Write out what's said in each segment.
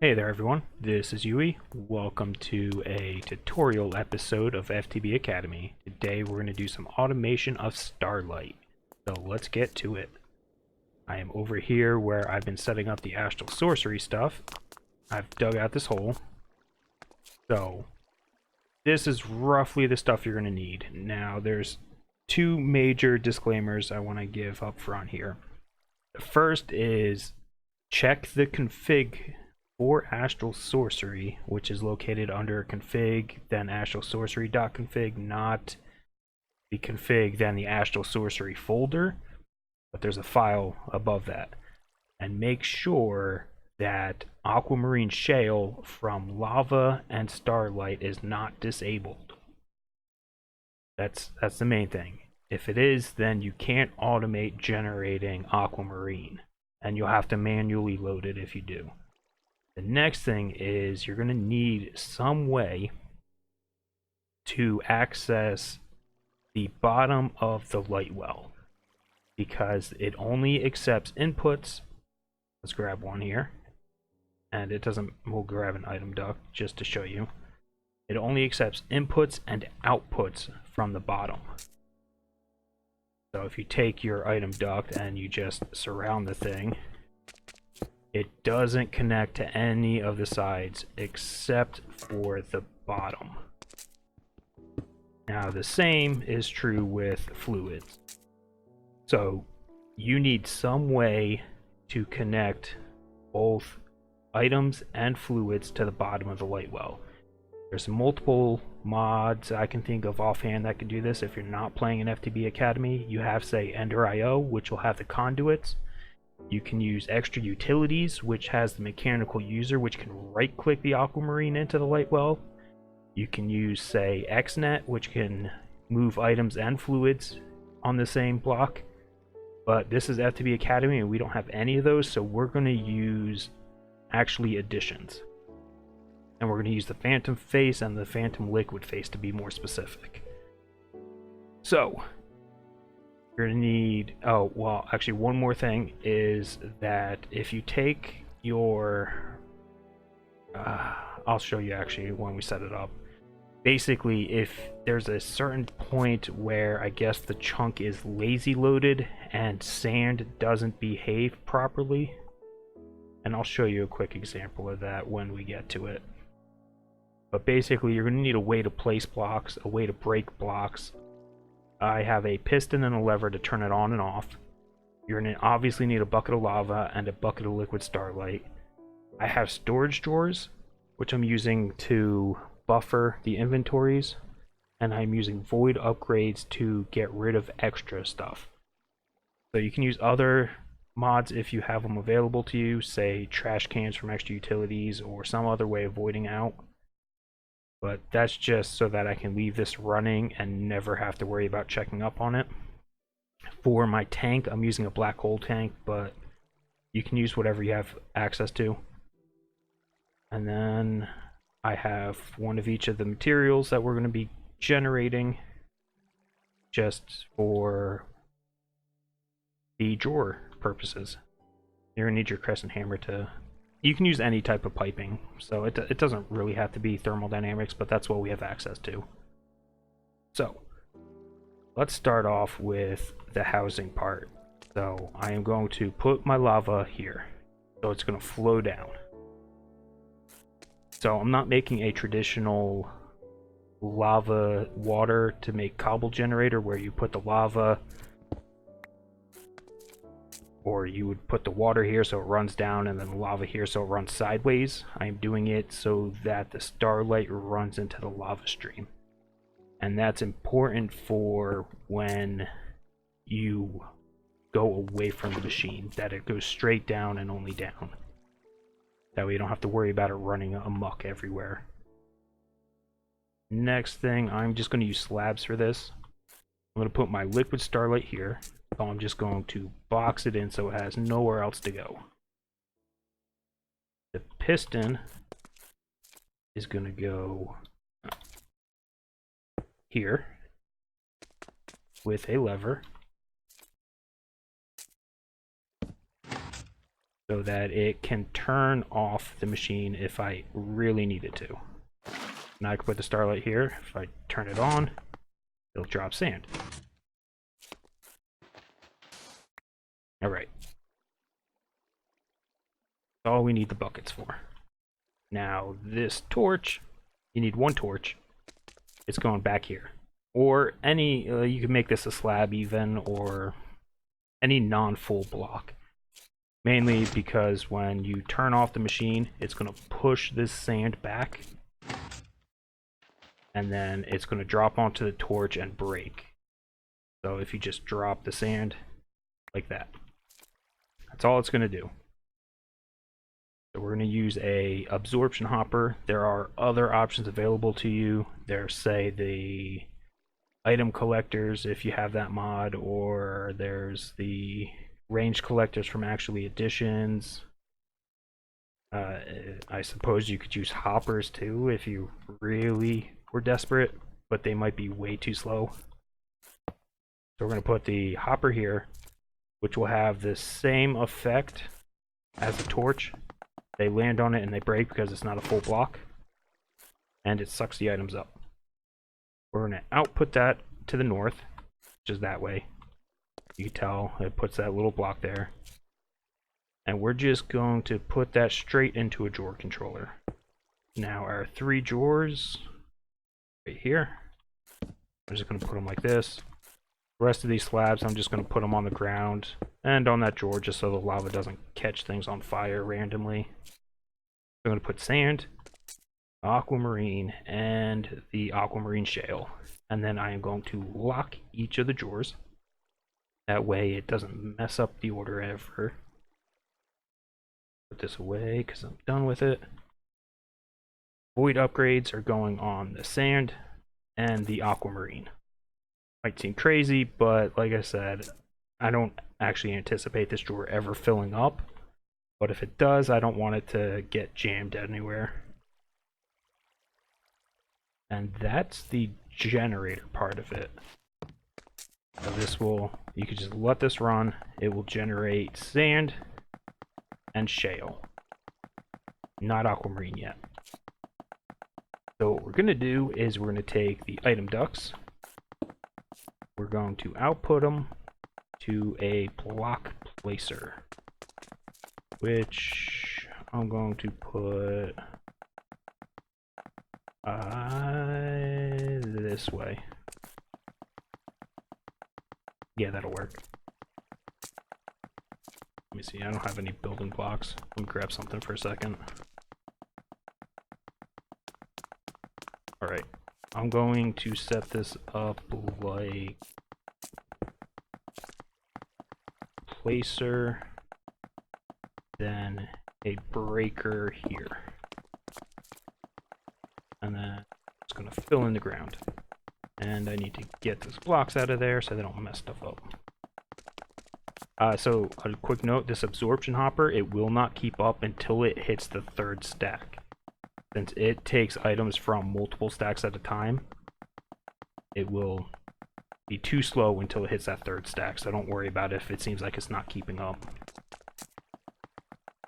Hey there everyone, this is Yui. Welcome to a tutorial episode of FTB Academy. Today we're going to do some automation of Starlight. So let's get to it. I am over here where I've been setting up the Astral Sorcery stuff. I've dug out this hole. So this is roughly the stuff you're going to need. Now there's two major disclaimers I want to give up front here. The first is check the config for Astral Sorcery, which is located under config, then astralsorcery.config, not the config, then the Astral Sorcery folder, but there's a file above that. And make sure that aquamarine shale from lava and starlight is not disabled. That's the main thing. If it is, then you can't automate generating aquamarine, and you'll have to manually load it if you do. The next thing is you're going to need some way to access the bottom of the light well, because it only accepts inputs. Let's grab one here, and it doesn't, we'll grab an item duct just to show you. It only accepts inputs and outputs from the bottom. So if you take your item duct and you just surround the thing, it doesn't connect to any of the sides except for the bottom. Now the same is true with fluids. So you need some way to connect both items and fluids to the bottom of the light well. There's multiple mods I can think of offhand that can do this. If you're not playing in FTB Academy, you have, say, Ender.io, which will have the conduits. You can use Extra Utilities, which has the mechanical user, which can right-click the aquamarine into the light well. You can use, say, XNet, which can move items and fluids on the same block. But this is FTB Academy, and we don't have any of those, so we're going to use actually additions. And we're going to use the Phantom Face and the Phantom Liquid Face to be more specific. So you're going to need, oh, well, actually one more thing is that if you take your, I'll show you actually when we set it up. Basically, if there's a certain point where I guess the chunk is lazy loaded and sand doesn't behave properly, and I'll show you a quick example of that when we get to it. But basically, you're going to need a way to place blocks, a way to break blocks. I have a piston and a lever to turn it on and off. You're going to obviously need a bucket of lava and a bucket of liquid starlight. I have storage drawers, which I'm using to buffer the inventories, and I'm using void upgrades to get rid of extra stuff. So you can use other mods if you have them available to you, say trash cans from Extra Utilities or some other way of voiding out. But that's just so that I can leave this running and never have to worry about checking up on it. For my tank, I'm using a black hole tank, but you can use whatever you have access to. And then I have one of each of the materials that we're going to be generating just for the drawer purposes. You're going to need your crescent hammer to... You can use any type of piping, so it doesn't really have to be thermodynamics, but that's what we have access to. So, let's start off with the housing part. So, I am going to put my lava here, so it's going to flow down. So, I'm not making a traditional lava water to make cobble generator where you put the lava, or you would put the water here so it runs down and then the lava here so it runs sideways. I'm doing it so that the starlight runs into the lava stream. And that's important for when you go away from the machine, that it goes straight down and only down. That way you don't have to worry about it running amok everywhere. Next thing, I'm just going to use slabs for this. I'm going to put my liquid starlight here. So I'm just going to box it in so it has nowhere else to go. The piston is going to go here with a lever. so that it can turn off the machine if I really need it to. Now I can put the Starlight here. If I turn it on, it'll drop sand. Alright. That's all we need the buckets for. Now this torch, you need one torch. It's going back here. Or any, you can make this a slab even, or any non-full block. Mainly because when you turn off the machine, it's going to push this sand back. And then it's going to drop onto the torch and break. So if you just drop the sand like that, that's all it's going to do. So we're going to use a Absorption Hopper. There are other options available to you. There's, say, the item collectors if you have that mod, or there's the range collectors from Actually Editions. I suppose you could use hoppers too if you really were desperate, but they might be way too slow. So we're going to put the hopper here, which will have the same effect as the torch. They land on it and they break because it's not a full block, and it sucks the items up. We're going to output that to the north, which is that way. You can tell it puts that little block there. And we're just going to put that straight into a drawer controller. Now our 3 drawers right here, I'm just going to put them like this. The rest of these slabs, I'm just going to put them on the ground and on that drawer just so the lava doesn't catch things on fire randomly. I'm going to put sand, aquamarine, and the aquamarine shale. And then I am going to lock each of the drawers. That way it doesn't mess up the order ever. Put this away because I'm done with it. Void upgrades are going on the sand and the aquamarine. Might seem crazy, but like I said, I don't actually anticipate this drawer ever filling up. But if it does, I don't want it to get jammed anywhere. And that's the generator part of it. So this will, you can just let this run. It will generate sand and shale. Not aquamarine yet. So what we're going to do is we're going to take the item ducts. We're going to output them to a block placer, which I'm going to put this way. Yeah, that'll work. Let me see, I don't have any building blocks. Let me grab something for a second. Alright, I'm going to set this up like placer, then a breaker here. And then it's going to fill in the ground. And I need to get these blocks out of there so they don't mess stuff up. So a quick note, this absorption hopper, it will not keep up until it hits the 3rd stack. Since it takes items from multiple stacks at a time, it will be too slow until it hits that 3rd stack, so don't worry about it if it seems like it's not keeping up.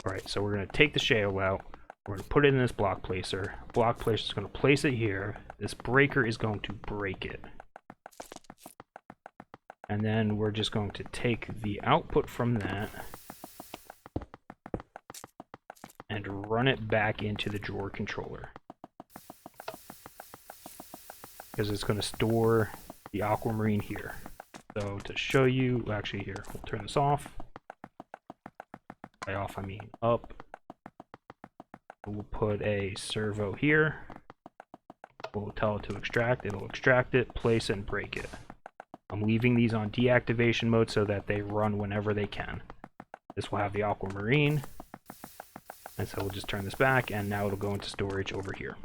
Alright, so we're going to take the shale out, we're going to put it in this block placer. Block placer is going to place it here. This breaker is going to break it. And then we're just going to take the output from that and run it back into the drawer controller. Because it's going to store the aquamarine here. So to show you, actually here, we'll turn this off. By off I mean up. We'll put a servo here. We'll tell it to extract. It'll extract it, place it, and break it. I'm leaving these on deactivation mode so that they run whenever they can. This will have the aquamarine. And so we'll just turn this back, and now it'll go into storage over here.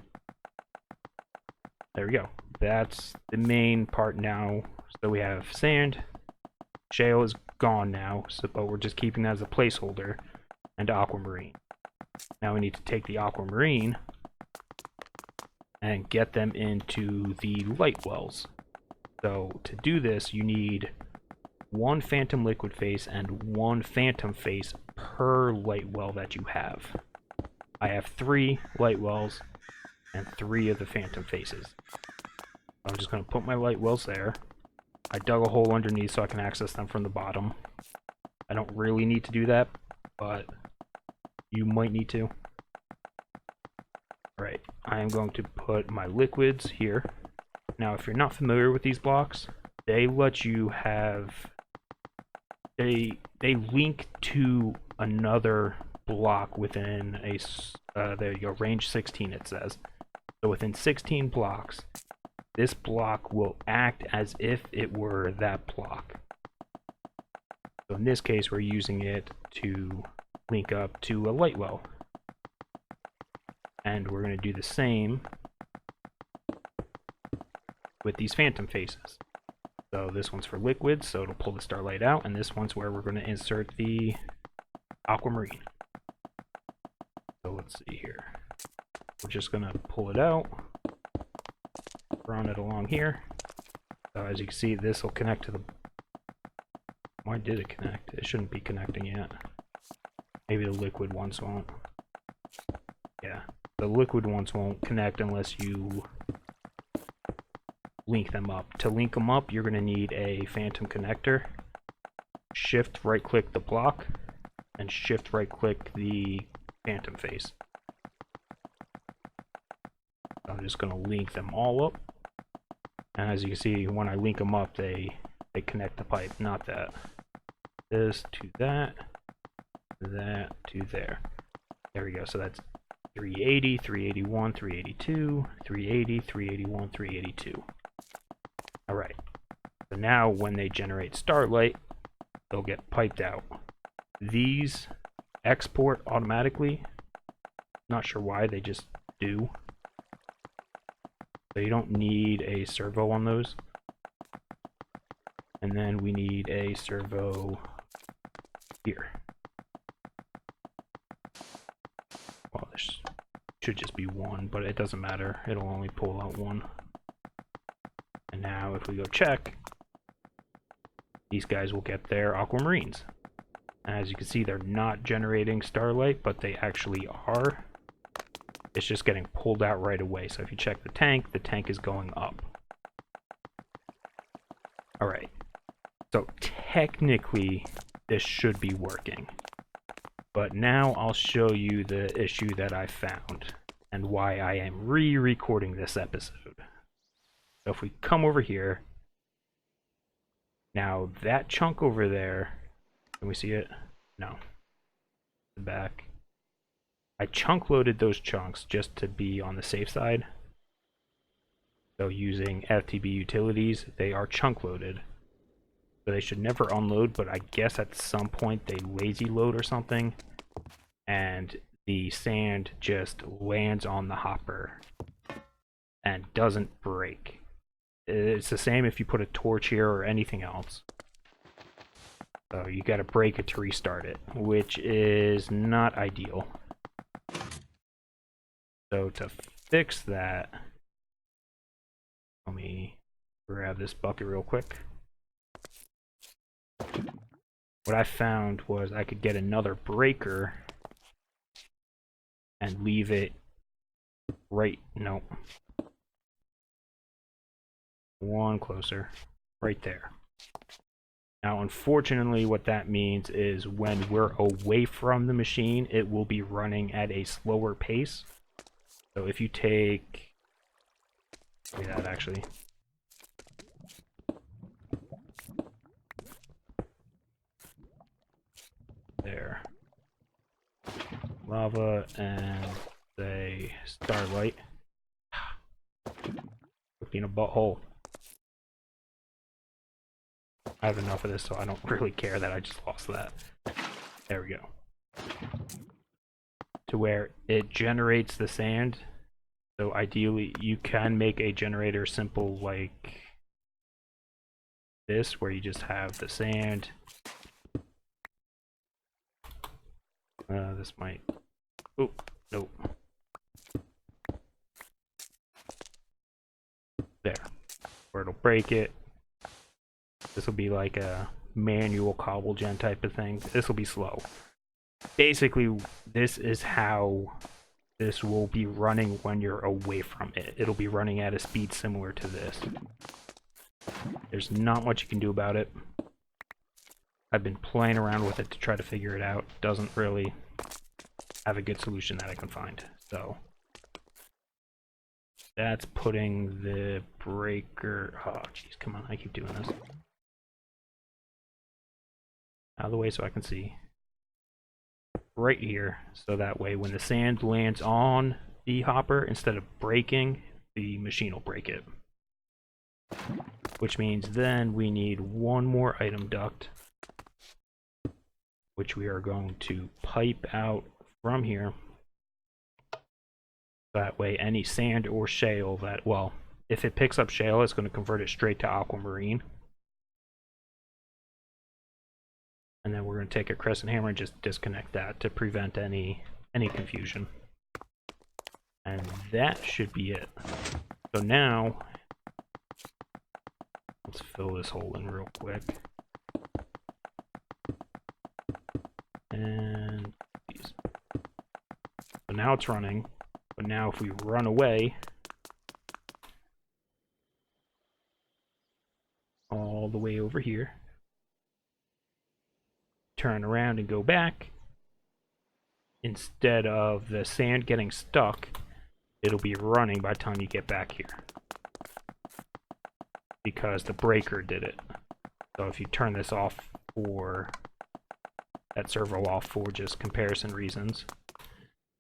There we go. That's the main part now. So we have sand. Shale is gone now, so, but we're just keeping that as a placeholder, and aquamarine. Now we need to take the aquamarine and get them into the Lightwells. So to do this, you need 1 phantom liquid face and 1 phantom face per light well that you have. I have 3 light wells and 3 of the phantom faces. I'm just going to put my light wells there. I dug a hole underneath so I can access them from the bottom. I don't really need to do that, but you might need to. Alright, I am going to put my liquids here. Now, if you're not familiar with these blocks, they let you have... They link to another block within a... there you go, range 16 it says. So within 16 blocks, this block will act as if it were that block. So in this case, we're using it to link up to a light well. And we're going to do the same with these phantom faces. So this one's for liquids, so it'll pull the Starlight out, and this one's where we're going to insert the aquamarine. So let's see here. We're just going to pull it out, run it along here. So as you can see, this will connect to the... Why did it connect? It shouldn't be connecting yet. Maybe the liquid ones won't. Yeah, the liquid ones won't connect unless you link them up. To link them up, you're going to need a phantom connector. Shift right click the block and shift right click the phantom face. I'm just going to link them all up. And as you can see, when I link them up, they connect the pipe, not that. This to that, that to there. There we go. So that's 380, 381, 382, 380, 381, 382. Alright. So now when they generate Starlight, they'll get piped out. These export automatically. Not sure why, they just do. So you don't need a servo on those. And then we need a servo here. Well, there should just be one, but it doesn't matter. It'll only pull out one. And now if we go check, these guys will get their aquamarines. As you can see, they're not generating Starlight, but they actually are. It's just getting pulled out right away. So if you check the tank is going up. Alright. So technically, this should be working. But now I'll show you the issue that I found and why I am re-recording this episode. So if we come over here, now that chunk over there, can we see it? No. The back. I chunk loaded those chunks just to be on the safe side. So using FTB utilities, they are chunk loaded. So they should never unload, but I guess at some point they lazy load or something, and the sand just lands on the hopper and doesn't break. It's the same if you put a torch here or anything else. So you gotta break it to restart it, which is not ideal. So to fix that, let me grab this bucket real quick. What I found was I could get another breaker and leave it right, no, one closer, right there. Now unfortunately what that means is when we're away from the machine, it will be running at a slower pace. So if you take, yeah, actually, there, lava and say Starlight, in a butthole. I have enough of this, so I don't really care that I just lost that. There we go. To where it generates the sand. So ideally, you can make a generator simple like this, where you just have the sand. This might... Oh, nope. There. Where it'll break it. This will be like a manual cobble gen type of thing. This will be slow. basically, this is how this will be running when you're away from it. It'll be running at a speed similar to this. There's not much you can do about it. I've been playing around with it to try to figure it out. Doesn't really have a good solution that I can find. So that's putting the breaker... Oh, jeez, come on, I keep doing this. Out of the way so I can see. Right here, so that way when the sand lands on the hopper, instead of breaking, the machine will break it. Which means then we need one more item duct, which we are going to pipe out from here. That way any sand or shale that, well, if it picks up shale, it's going to convert it straight to aquamarine. And then we're going to take a crescent hammer and just disconnect that to prevent any confusion. And that should be it. So now, let's fill this hole in real quick. And so now it's running. But now if we run away, all the way over here, turn around and go back, instead of the sand getting stuck, it'll be running by the time you get back here. Because the breaker did it. So if you turn this off for that servo off for just comparison reasons,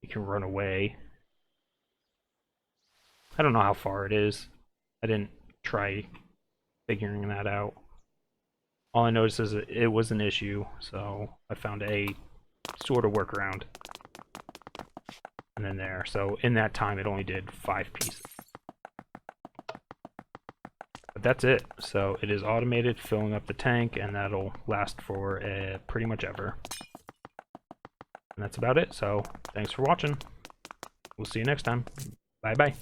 you can run away. I don't know how far it is. I didn't try figuring that out. All I noticed is that it was an issue, so I found a sort of workaround. And then there. So in that time, it only did 5 pieces. But that's it. So it is automated, filling up the tank, and that'll last for pretty much ever. And that's about it. So thanks for watching. We'll see you next time. Bye-bye.